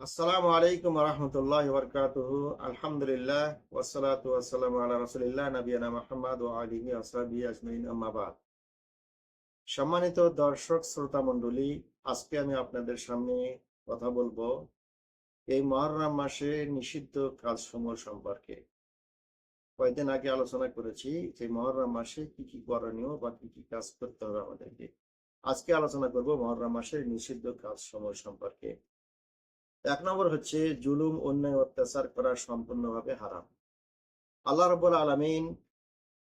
আসসালামু আলাইকুম রহমতুল্লাহ বরকাতুহু। আলহামদুলিল্লাহ ওয়াসসালাতু ওয়াসসালামু আলা রাসূলিল্লাহ নবিয়ানা মুহাম্মদ ওয়া আলিহি ওয়াসহাবিহি আজমাইন, আম্মা বাদ। সম্মানিত দর্শক শ্রোতা মণ্ডলী, আজকে আমি আপনাদের সামনে কথা বলবো এই মুহররম মাসে নিষিদ্ধ কাজসমূহ সম্পর্কে। কয়েকদিন আগে আলোচনা করেছি যে মুহররম মাসে কি কি করণীয় বা কি কি কাজ করতে হবে আমাদেরকে। আজকে আলোচনা করব মুহররম মাসের নিষিদ্ধ কাজসমূহ সম্পর্কে। এক নম্বর হচ্ছে জুলুম, অন্যায়, অত্যাচার করা সম্পূর্ণভাবে হারাম। আল্লাহ রাব্বুল আলামিন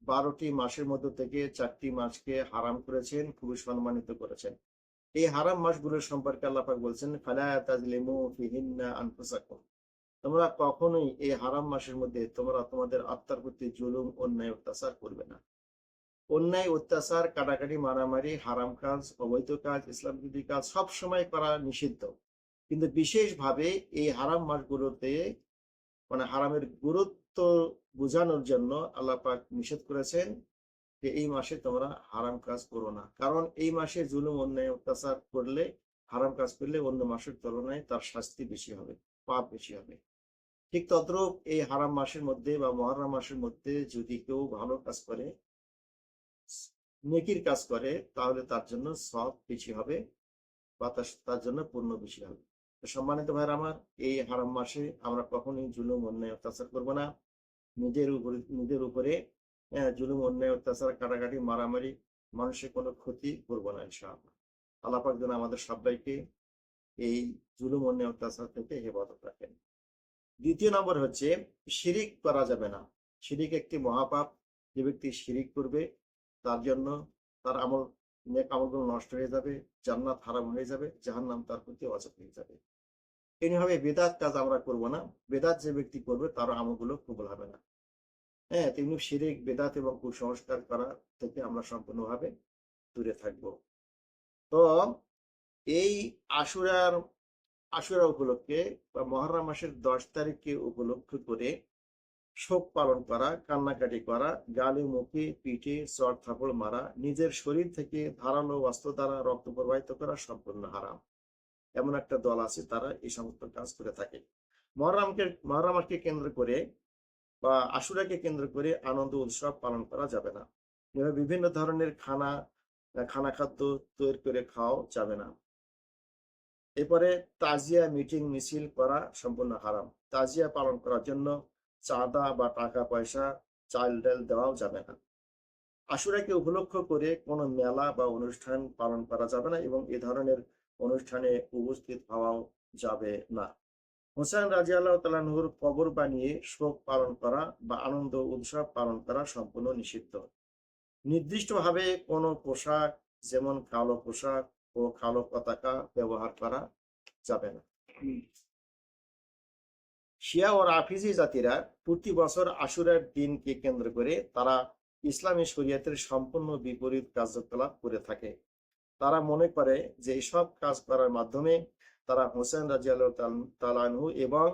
12টি মাসের মধ্যে থেকে 4টি মাসকে হারাম করেছেন, খুবই সম্মানিত করেছেন। এই হারাম মাসগুলোর সম্পর্কে আল্লাহ পাক বলছেন, ফালা তাজলিমু ফিহিন্না আনফুসাকুম। তোমরা কখনোই এই হারাম মাসের মধ্যে তোমরা তোমাদের আত্মার প্রতি জুলুম, অন্যায়, অত্যাচার করবে না। অন্যায়, অত্যাচার, কাটাকাটি, মারামারি, হারাম কাজ, অবৈধ কাজ, ইসলাম বিরোধী কাজ সব সময় করা নিষিদ্ধ। কিন্তু বিশেষভাবে এই হারাম মাসগুলোতে হারামের গুরুত্ব বোঝানোর জন্য আল্লাহ পাক নিষেধ করেছেন যে এই মাসে তোমরা হারাম কাজ করো না। কারণ এই মাসে জুলুম, অন্যায়, অত্যাচার করলে, হারাম কাজ করলে অন্য মাসের তুলনায় তার শাস্তি বেশি হবে, পাপ বেশি হবে। ঠিক তদ্রূপ এই হারাম মাসের মধ্যে বা মুহররম মাসের মধ্যে যদি কেউ ভালো কাজ করে, নেকির কাজ করে, তাহলে তার জন্য সওয়াব বেশি হবে বা তার জন্য পুণ্য বেশি হবে। তো সম্মানিত ভাইরা আমার, এই হারাম মাসে আমরা কখনোই জুলুম, অন্যায়, অত্যাচার করবো না। নিজের উপরে জুলুম, অন্যায়, অত্যাচার, কাটাকাটি, মারামারি, মানুষের কোনো ক্ষতি করবো না ইনশাআল্লাহ। আল্লাহ পাক যেন আমাদের সবাইকে এই জুলুম, অন্যায়, অত্যাচার থেকে হেফাজত রাখেন। দ্বিতীয় নম্বর হচ্ছে শিরিক করা যাবে না। শিরিক একটি মহাপাপ। যে ব্যক্তি শিরিক করবে তার জন্য তার নেক আমলগুলো নষ্ট হয়ে যাবে, জান্নাত হারাম হয়ে যাবে, জাহান্নাম তার প্রতি ওয়াজিব হয়ে যাবে। এমনিভাবে বেদাত কাজ আমরা করব না। বেদাত যে ব্যক্তি করবে তার আমলগুলো কবুল হবে না। হ্যাঁ, তেমনি শিরিক, বেদাত এবং কুসংস্কার করা থেকে আমরা সম্পূর্ণভাবে দূরে থাকব। তো এই আশুরার আশুরা উপলক্ষে বা মুহররম মাসের 10 তারিখকে উপলক্ষ করে শোক পালন করা, কান্নাকাটি করা, গালে, মুখে, পিঠে চড় থাপড় মারা, নিজের শরীর থেকে ধারালো অস্ত্র দ্বারা রক্ত প্রবাহিত করা সম্পূর্ণ হারাম। এমন একটা দল আছে, তারা এই সমস্ত কাজ করে থাকে। মুহররম মাসকে কেন্দ্র করে বা আশুরাকে কেন্দ্র করে আনন্দ উৎসব পালন করা যাবে না। এভাবে বিভিন্ন ধরনের খানা খাদ্য তৈরি করে খাওয়াও যাবে না। এরপরে তাজিয়া, মিটিং, মিছিল করা সম্পূর্ণ হারাম। তাজিয়া পালন করার জন্য চাঁদা বা টাকা পয়সা, চাল ডাল দেওয়াও যাবে না। আশুরাকে উপলক্ষ করে কোনো মেলা বা অনুষ্ঠান পালন করা যাবে না এবং এ ধরনের অনুষ্ঠানে উপস্থিত হওয়াও যাবে না। হোসেন রাদিয়াল্লাহু তাআলা আনহুর কবর বানিয়ে শোক পালন করা বা আনন্দ উৎসব পালন করা সম্পূর্ণ নিষিদ্ধ। নির্দিষ্টভাবে কোনো পোশাক, যেমন কালো পোশাক ও কালো পতাকা ব্যবহার করা যাবে না। শিয়া ও রাফিজি জাতিরা প্রতি বছর আশুরার দিনকে কেন্দ্র করে তারা ইসলামী শরীয়তের সম্পূর্ণ বিপরীত কার্যকলাপ করে থাকে। তারা মনে করে যে এইসব কাজ করার মাধ্যমে তারা হোসেন রাদিয়াল্লাহু তাআলা আনহু এবং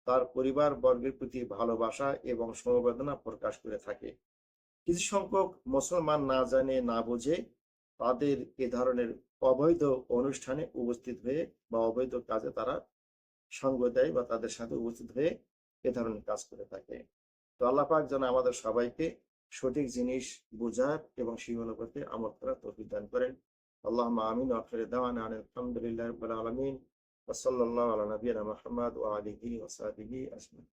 তার পরিবার বর্গের প্রতি ভালোবাসা এবং সমবেদনা প্রকাশ করে থাকে। কিছু সংখ্যক মুসলমান না জানে না বুঝে তাদের এ ধরনের অবৈধ অনুষ্ঠানে উপস্থিত হয়ে বা অবৈধ কাজে তারা সঙ্গ দেয় বা তাদের সাথে উপস্থিত হয়ে এ ধরনের কাজ করে থাকে। তো আল্লাহ পাক যেন আমাদের সবাইকে সঠিক জিনিস বোঝার এবং সেগুলো করতে আমল করার তৌফিক দান করেন। আল্লাহুম্মা আমিন। ওয়া আখিরু দাওয়ানা আলহামদুলিল্লাহি রাব্বিল আলামিন। ওয়া সাল্লাল্লাহু আলা নাবিয়িনা মুহাম্মদ ওয়া আলিহি ওয়া সাহবিহি আজমাইন।